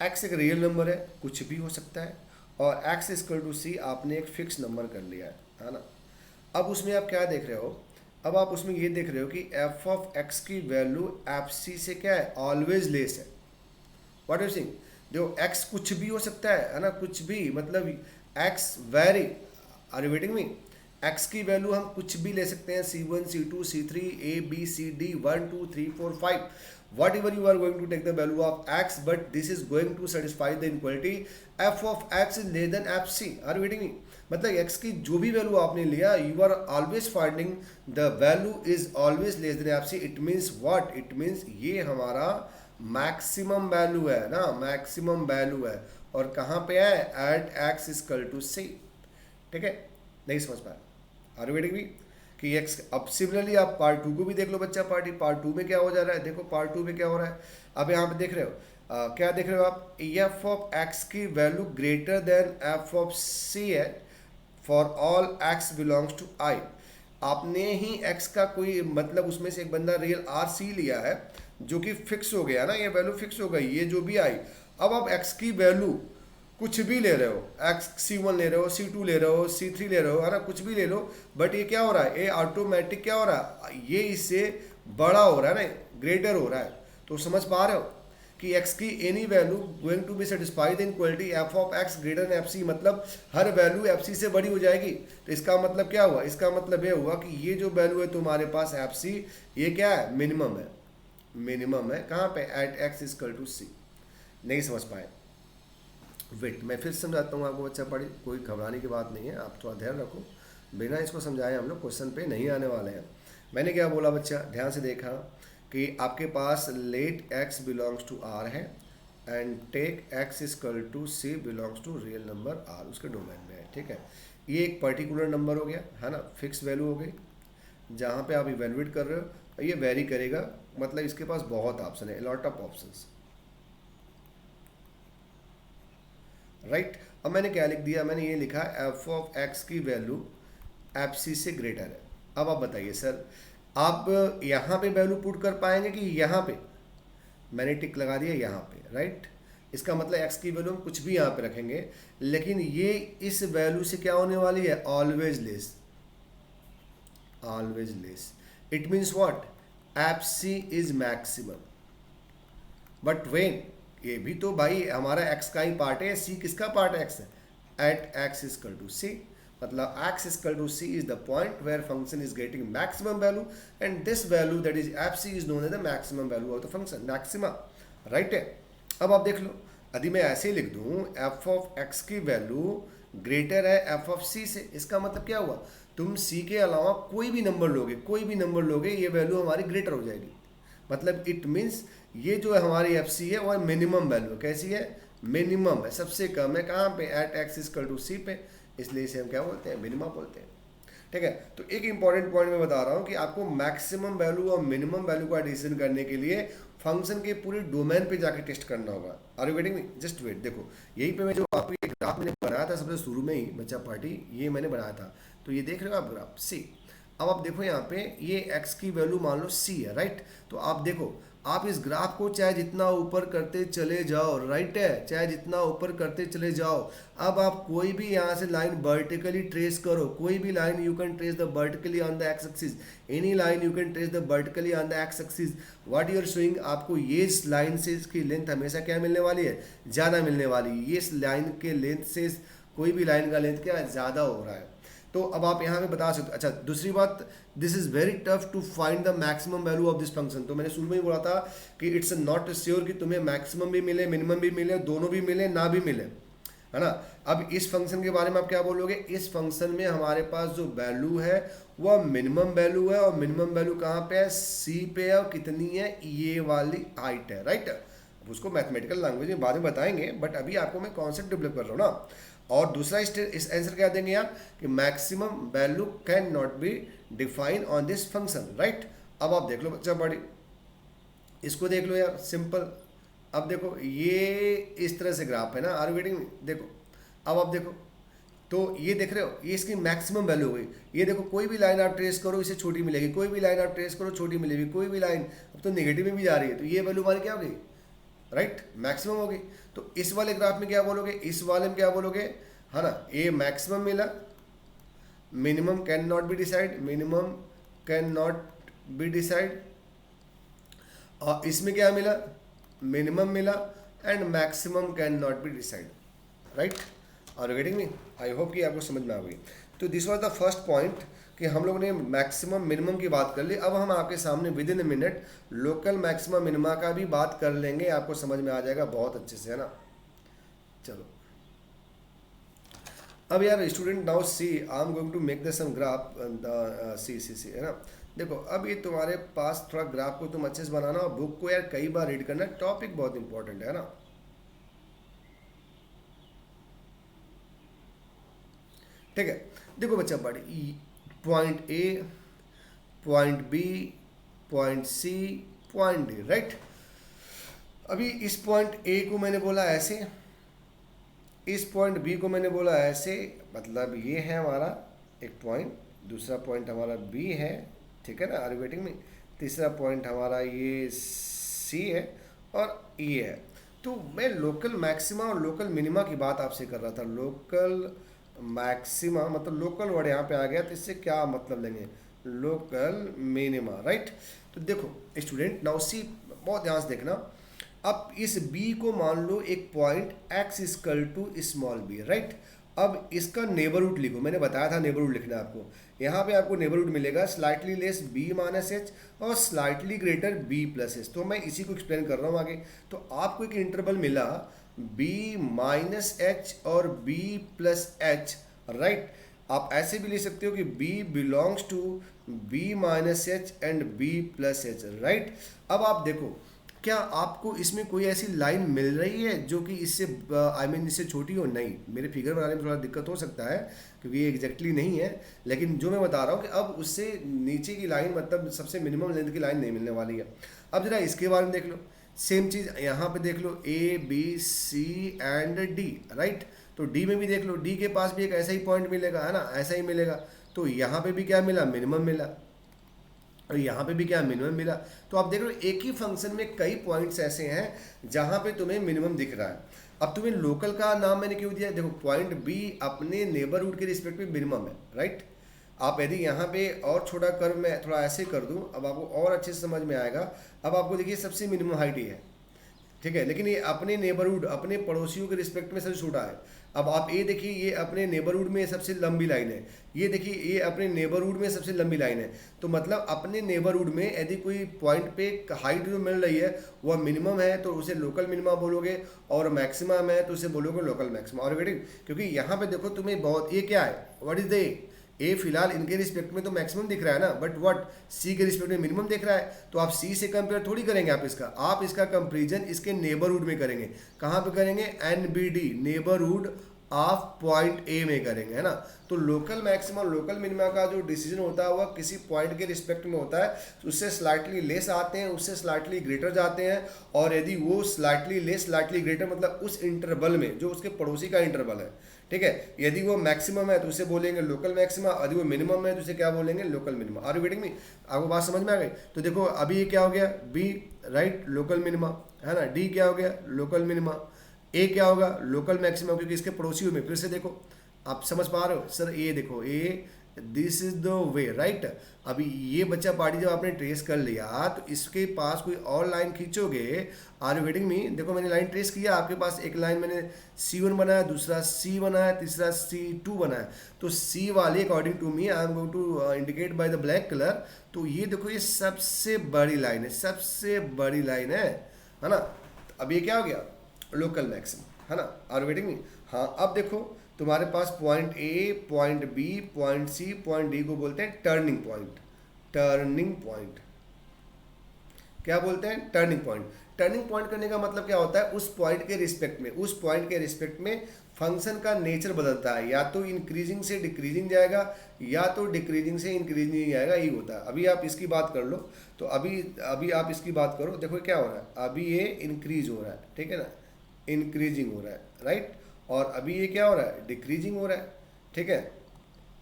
x एक रियल नंबर है, कुछ भी हो सकता है, और x इक्वल टू c आपने एक फिक्स नंबर कर लिया है ना। अब उसमें आप क्या देख रहे हो, अब आप उसमें ये देख रहे हो कि f ऑफ x की वैल्यू एफ सी से क्या है, ऑलवेज लेस है। व्हाट यू थिंक, देखो x कुछ भी हो सकता है ना, कुछ भी मतलब x vary, are you waiting me, x की वैल्यू हम कुछ भी ले सकते हैं, c1 c2 c3 a b c d 1 2 3 4 5, whatever you are going to take the value of x, but this is going to satisfy the inequality f of x is less than fc, are you getting me। मतलब x की जो भी वैल्यू आपने लिया, you are always finding the value is always less than fc, it means what, it means ये हमारा मैक्सिमम वैल्यू है ना, मैक्सिमम वैल्यू है, और कहाँ पे है, at x equal to c, ठीक है। नहीं समझ पाया, आर यू गेटिंग मी, कि x, अब सिमिलरली आप पार्ट टू को भी देख लो बच्चा पार्टी, पार्ट टू में क्या हो जा रहा है, देखो पार्ट टू में क्या हो रहा है। अब यहाँ पे देख रहे हो क्या देख रहे हो आप, एफ ऑफ x की value greater than f of c है, for all x belongs to i। आपने ही x का कोई मतलब उसमें से एक बंदा रियल आर सी लिया है जो कि फिक्स हो गया ना, ये वैल्यू फिक्स हो गई, ये जो भी आई। अब आप x की वैल्यू कुछ भी ले रहे हो, एक्स C1 ले रहे हो, C2 ले रहे हो, C3 ले रहे हो, है ना, कुछ भी ले लो, बट ये क्या हो रहा है, ये ऑटोमेटिक क्या हो रहा है, ये इससे बड़ा हो रहा है ना, ग्रेटर हो रहा है। तो समझ पा रहे हो कि x की any value going to be satisfy the equality f of x greater than fc, मतलब हर वैल्यू fc से बड़ी हो जाएगी। तो इसका मतलब क्या हुआ, इसका मतलब ये हुआ कि ये जो वैल्यू है तुम्हारे पास fc, ये क्या है, मिनिमम है, मिनिमम है कहाँ पे, at x equal to c। नहीं समझ पाए, वेट मैं फिर समझाता हूँ आपको, बच्चा पढ़ी, कोई घबराने की बात नहीं है, आप थोड़ा ध्यान रखो, बिना इसको समझाए हम लोग क्वेश्चन पे नहीं आने वाले हैं। मैंने क्या बोला बच्चा, ध्यान से देखा कि आपके पास let x belongs to r है and take x equal to c belongs to real number r, उसके डोमेन में है, ठीक है। ये एक पर्टिकुलर नंबर हो गया, है ना, फिक्स वैल्यू हो गई, जहाँ पे आप इवेलुएट कर रहे हो, ये वेरी करेगा, मतलब इसके पास बहुत ऑप्शन है, लॉट ऑफ ऑप्शंस, राइट। अब मैंने क्या लिख दिया, मैंने ये लिखा f ऑफ x की वैल्यू fc से ग्रेटर है। अब आप बताइए सर, आप यहाँ पे वैल्यू पुट कर पाएंगे कि यहाँ पे, मैंने टिक लगा दिया यहाँ पे, राइट। इसका मतलब x की वैल्यू हम कुछ भी यहाँ पे रखेंगे, लेकिन ये इस वैल्यू से क्या होने वाली है, always less, always less. It means what, fc is maximum, but when, ये भी तो भाई हमारा x का ही पार्ट है, c किसका पार्ट है, x है, at x equal to c, मतलब x equal to c is the point where function is getting maximum value and this value that is fc is known as the maximum value of the function, maxima, right है। अब आप देख लो, यदि मैं ऐसे ही लिख दूं f ऑफ x की वैल्यू ग्रेटर है f ऑफ c से, इसका मतलब क्या हुआ, तुम c के अलावा कोई भी नंबर लोगे, कोई भी नंबर लोगे, ये वैल्यू हमारी ग्रेटर हो जाएगी, मतलब इट मीन्स ये जो है हमारी एफ सी है वो मिनिमम वैल्यू, कैसी है, मिनिमम है, सबसे कम है, कहाँ पे, एट एक्स इक्वल टू सी पे, इसलिए इसे हम क्या बोलते हैं, मिनिमम बोलते हैं, ठीक है। तो एक इंपॉर्टेंट पॉइंट मैं बता रहा हूँ कि आपको मैक्सिमम वैल्यू और मिनिमम वैल्यू का डिसीजन करने के लिए फंक्शन के पूरे डोमेन पे जाके टेस्ट करना होगा। Are you waiting me, just wait, देखो यहीं पे मैं जो आपको एक ग्राफ मैंने बनाया था सबसे शुरू में ही बच्चा पार्टी, ये मैंने बनाया था, तो ये देख रहे हो आप ग्राफ सी। अब आप देखो यहाँ पे ये x की वैल्यू मान लो c है, राइट। तो आप देखो, आप इस ग्राफ को चाहे जितना ऊपर करते चले जाओ, राइट है, चाहे जितना ऊपर करते चले जाओ, अब आप कोई भी यहाँ से लाइन वर्टिकली ट्रेस करो, कोई भी line you can trace the vertically on the x axis, any line you can trace the vertically on the x axis, what you are showing, आपको ये इस लाइन से इसकी लेंथ हमेशा क्या मिलने वाली है, ज़्यादा मिलने वाली है, ये इस लाइन के लेंथ से कोई भी लाइन का लेंथ क्या है, ज़्यादा हो रहा है। तो अब आप यहाँ पे बता सकते हो। अच्छा, दूसरी बात, this is very tough to find the maximum value of this function. तो मैंने शुरू में ही बोला था कि इट्स नॉट श्योर कि तुम्हें मैक्सिमम भी मिले, मिनिमम भी मिले, दोनों भी मिले, ना भी मिले, है ना। अब इस फंक्शन के बारे में आप क्या बोलोगे, इस फंक्शन में हमारे पास जो वैल्यू है वह मिनिमम वैल्यू है, और मिनिमम वैल्यू कहाँ पे है, सी पे है, और कितनी है, ये वाली हाइट है, राइट। उसको मैथमेटिकल लैंग्वेज में बाद में बताएंगे, बट अभी आपको मैं कॉन्सेप्ट डेवलप कर रहा हूँ ना। और दूसरा इस आंसर क्या देंगे यार, कि maximum value can not be define on this function, right. अब आप देख लो बच्चा बड़ी, इसको देख लो यार, सिंपल। अब देखो ये इस तरह से ग्राफ है ना, आर वेटिंग, देखो अब आप देखो, तो ये देख रहे हो, ये इसकी मैक्सिमम वैल्यू हो गई। ये देखो कोई भी लाइन आप ट्रेस करो इसे छोटी मिलेगी, कोई भी लाइन आप ट्रेस करो छोटी मिलेगी, कोई भी लाइन अब तो नेगेटिव में भी जा रही है, तो ये वैल्यू हमारी क्या हो गई, राइट, मैक्सिमम हो गई। तो इस वाले ग्राफ में क्या बोलोगे, इस वाले में क्या बोलोगे, है ना, ये मैक्सिमम मिला, minimum can not be decide, minimum can not be decide, और इसमें क्या मिला, मिनिमम मिला, and maximum can not be decide, right. Are you getting me, I hope कि आपको समझ में आ गई। तो this was the first point कि हम लोगों ने मैक्सिमम मिनिमम की बात कर ली। अब हम आपके सामने with in a minute local maximum minima का भी बात कर लेंगे, आपको समझ में आ जाएगा बहुत अच्छे से, है ना। चलो अब यार student, now see I am going to make the sum graph, see है ना। देखो अब ये तुम्हारे पास थोड़ा ग्राफ को तुम अच्छे से बनाना, और बुक को यार कई बार रीड करना, टॉपिक बहुत इंपॉर्टेंट है ना। ठीक है, देखो बच्चा बड़ी, point A, point B, point C, point D, right. अभी इस पॉइंट ए को मैंने बोला ऐसे, इस पॉइंट बी को मैंने बोला ऐसे, मतलब ये है हमारा एक पॉइंट, दूसरा पॉइंट हमारा बी है, ठीक है ना, आर यू गेटिंग में, तीसरा पॉइंट हमारा ये सी है और ये है। तो मैं लोकल मैक्सिमा और लोकल मिनिमा की बात आपसे कर रहा था। लोकल मैक्सिमा मतलब लोकल वर्ड यहाँ पे आ गया, तो इससे क्या मतलब लेंगे, लोकल मिनिमा, राइट। तो देखो स्टूडेंट, नाउ सी, बहुत ध्यान से देखना। अब इस b को मान लो एक point x equal to small b, right. अब इसका नेबरहुड लिखो, मैंने बताया था नेबरहुड लिखना है आपको। यहाँ पे आपको नेबरहुड मिलेगा slightly less b minus H और slightly greater b plus H. तो मैं इसी को एक्सप्लेन कर रहा हूँ आगे। तो आपको एक इंटरवल मिला b माइनस एच और b प्लस एच, राइट। आप ऐसे भी लिख सकते हो कि b belongs to b minus H and b plus H, right. अब आप देखो, क्या आपको इसमें कोई ऐसी लाइन मिल रही है जो कि इससे आई मीन इससे छोटी हो? नहीं, मेरे फिगर बनाने में थोड़ा दिक्कत हो सकता है क्योंकि ये एग्जैक्टली नहीं है, लेकिन जो मैं बता रहा हूँ कि अब उससे नीचे की लाइन, मतलब सबसे मिनिमम लेंथ की लाइन नहीं मिलने वाली है। अब जरा इसके बारे में देख लो, सेम चीज़ यहाँ पे देख लो, A B C and D, right. तो डी में भी देख लो, डी के पास भी एक ऐसा ही पॉइंट मिलेगा, है ना, ऐसा ही मिलेगा। तो यहाँ पे भी क्या मिला, मिनिमम मिला, और यहाँ पे भी क्या मिनिमम मिला। तो आप देख रहे हो एक ही फंक्शन में कई पॉइंट्स ऐसे हैं जहाँ पे तुम्हें मिनिमम दिख रहा है। अब तुम्हें लोकल का नाम मैंने क्यों दिया, देखो पॉइंट बी अपने नेबरहुड के रिस्पेक्ट में मिनिमम है, राइट। आप यदि यहाँ पे और छोटा कर्व में थोड़ा ऐसे कर दूँ, अब आपको और अच्छे से समझ में आएगा। अब आपको देखिए सबसे मिनिमम हाइट ही है, ठीक है, लेकिन ये अपने नेबरहुड, अपने पड़ोसियों के रिस्पेक्ट में सबसे छोटा है। अब आप ये देखिए, ये अपने नेबरहुड में सबसे लंबी लाइन है, ये देखिए ये अपने नेबरहुड में सबसे लंबी लाइन है। तो मतलब अपने नेबरहुड में यदि कोई पॉइंट पे हाइट जो मिल रही है वह मिनिमम है तो उसे लोकल मिनिमा बोलोगे, और मैक्सिमम है तो उसे बोलोगे लोकल मैक्सिमा। और क्योंकि यहाँ पे देखो तुम्हें बहुत, ये क्या है, व्हाट इज द ए फिलहाल इनके रिस्पेक्ट में तो मैक्सिमम दिख रहा है ना, बट व्हाट सी के रिस्पेक्ट में मिनिमम दिख रहा है। तो आप सी से कंपेयर थोड़ी करेंगे आप इसका कंपेरिजन इसके नेबरहुड में करेंगे। कहाँ पे करेंगे, NBD, neighbourhood of point A में करेंगे, है ना। तो लोकल मैक्सिमा लोकल मिनिमा का जो डिसीजन होता है वह किसी पॉइंट के रिस्पेक्ट में होता है, तो उससे स्लाइटली लेस आते हैं, उससे स्लाइटली ग्रेटर जाते हैं। और यदि वो स्लाइटली लेस स्लाइटली ग्रेटर मतलब उस इंटरवल में जो उसके पड़ोसी का इंटरवल है, ठीक है, यदि वो मैक्सिमम है तो उसे बोलेंगे लोकल मैक्सिमा, यदि वो मिनिमम है तो उसे क्या बोलेंगे, local minima. Are you getting me? आपको बात समझ में आ गई? तो देखो अभी ये क्या हो गया, बी, राइट, लोकल मिनिमा, है ना, डी क्या हो गया, लोकल मिनिमा, ए क्या होगा, लोकल मैक्सिमा, क्योंकि इसके पड़ोसियों में। फिर से देखो, आप समझ पा रहे हो सर, ए देखो, uh this is the way, right. अभी ये बच्चा पार्टी जब आपने ट्रेस कर लिया तो इसके पास कोई और लाइन खींचोगे, आर यू गेटिंग मी? देखो मैंने लाइन ट्रेस किया, आपके पास एक लाइन मैंने C1 बनाया, दूसरा C बनाया, तीसरा C2 बनाया। तो C वाली according to me I am going to indicate by the black colour. तो ये देखो ये सबसे बड़ी लाइन है, सबसे बड़ी लाइन है ना। अब ये क्या हो गया, लोकल मैक्सिमम, है ना। Are you getting me? हाँ, अब देखो तुम्हारे पास point A, point B, point C, point D को बोलते हैं टर्निंग पॉइंट। टर्निंग पॉइंट क्या बोलते हैं, टर्निंग पॉइंट। टर्निंग पॉइंट करने का मतलब क्या होता है, उस पॉइंट के रिस्पेक्ट में, उस पॉइंट के रिस्पेक्ट में फंक्शन का नेचर बदलता है, या तो इंक्रीजिंग से डिक्रीजिंग जाएगा या तो डिक्रीजिंग से इंक्रीजिंग जाएगा, यही होता है। अभी आप इसकी बात कर लो, तो अभी अभी आप इसकी बात करो, देखो क्या हो रहा है, अभी ये इंक्रीज हो रहा है, ठीक है ना, इंक्रीजिंग हो रहा है, राइट। और अभी ये क्या हो रहा है, डिक्रीजिंग हो रहा है, ठीक है,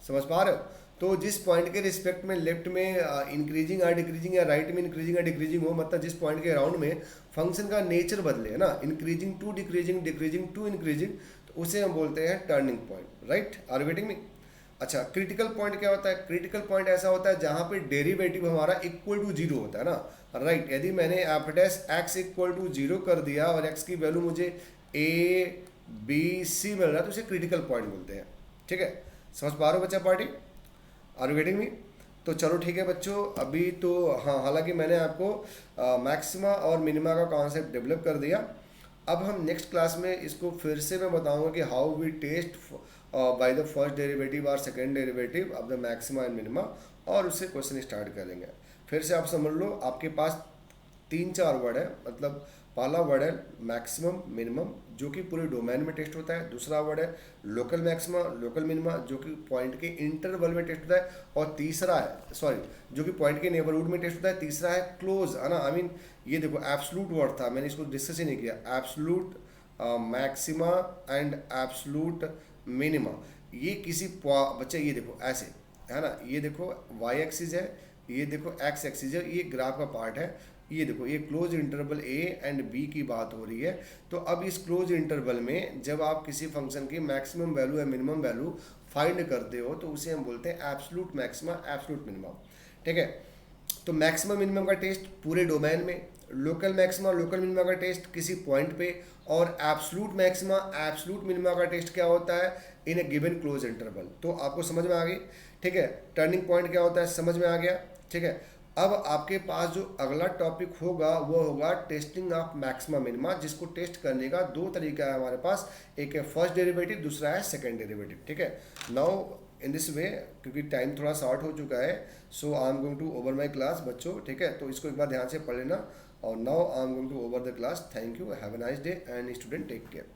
समझ पा रहे हो। तो जिस पॉइंट के रिस्पेक्ट में लेफ्ट में इंक्रीजिंग या डिक्रीजिंग, या राइट में इंक्रीजिंग या डिक्रीजिंग हो, मतलब जिस पॉइंट के अराउंड में फंक्शन का नेचर बदले, है ना, increasing to decreasing, decreasing to increasing, तो उसे हम बोलते हैं turning point, right. Are you getting me? अच्छा, क्रिटिकल पॉइंट क्या होता है, क्रिटिकल पॉइंट ऐसा होता है जहाँ पे डेरिवेटिव हमारा इक्वल टू जीरो होता है ना, राइट। यदि मैंने f dash x equal to zero कर दिया और एक्स की वैल्यू मुझे ए बी सी मिल रहा है, तो उसे क्रिटिकल पॉइंट बोलते हैं, ठीक है। समझ पा रहे हो बच्चा party? Are you getting me? तो चलो ठीक है बच्चों, अभी तो हाँ, हालांकि मैंने आपको मैक्सिमा और मिनिमा का कॉन्सेप्ट डेवलप कर दिया। अब हम नेक्स्ट क्लास में इसको फिर से मैं बताऊंगा कि how we test by the first derivative और second derivative of the maxima and minima, और उससे क्वेश्चन स्टार्ट करेंगे। फिर से आप समझ लो, आपके पास 3-4 वर्ड है, मतलब पहला वर्ड है मैक्सिमम मिनिमम जो कि पूरे डोमेन में टेस्ट होता है, दूसरा वर्ड है लोकल मैक्सिमा लोकल मिनिमा जो कि पॉइंट के इंटरवल में टेस्ट होता है, और तीसरा है जो कि पॉइंट के नेबरहुड में टेस्ट होता है, तीसरा है क्लोज, है ना। आई मीन ये देखो एब्सोल्यूट वर्ड था, मैंने इसको डिस्कस ही नहीं किया, absolute maxima and absolute minima. ये किसी बच्चा ये देखो ऐसे है ना, ये देखो वाई एक्सिस है, ये देखो एक्स एक्सिस है, ये ग्राफ का पार्ट है। ये देखो ये close interval A and B की बात हो रही है। तो अब इस क्लोज इंटरवल में जब आप किसी फंक्शन की मैक्सिमम वैल्यू या मिनिमम वैल्यू फाइंड करते हो तो उसे हम बोलते हैं एब्सोल्यूट मैक्सिमा एब्सोल्यूट मिनिमम। ठीक है, तो मैक्सिमम मिनिमम का टेस्ट पूरे डोमेन में, लोकल मैक्सिमा लोकल मिनिमा का टेस्ट किसी पॉइंट पे, और एब्सोल्यूट मैक्सिमा एब्सोल्यूट मिनिमा का टेस्ट क्या होता है इन ए गिवन क्लोज इंटरवल। तो आपको समझ में आ गई। ठीक है, टर्निंग पॉइंट क्या होता है समझ में आ गया। ठीक है, अब आपके पास जो अगला टॉपिक होगा वो होगा टेस्टिंग ऑफ मैक्सिमा मिनिमा, जिसको टेस्ट करने का दो तरीका है हमारे पास, एक है फर्स्ट डेरिवेटिव, दूसरा है सेकंड डेरिवेटिव। ठीक है, नाउ इन दिस वे, क्योंकि टाइम थोड़ा शॉर्ट हो चुका है, so I am going to over my class बच्चों। ठीक है, तो इसको एक बार ध्यान से पढ़ लेना। और now I am going to over the class. Thank you, have a nice day and student take care.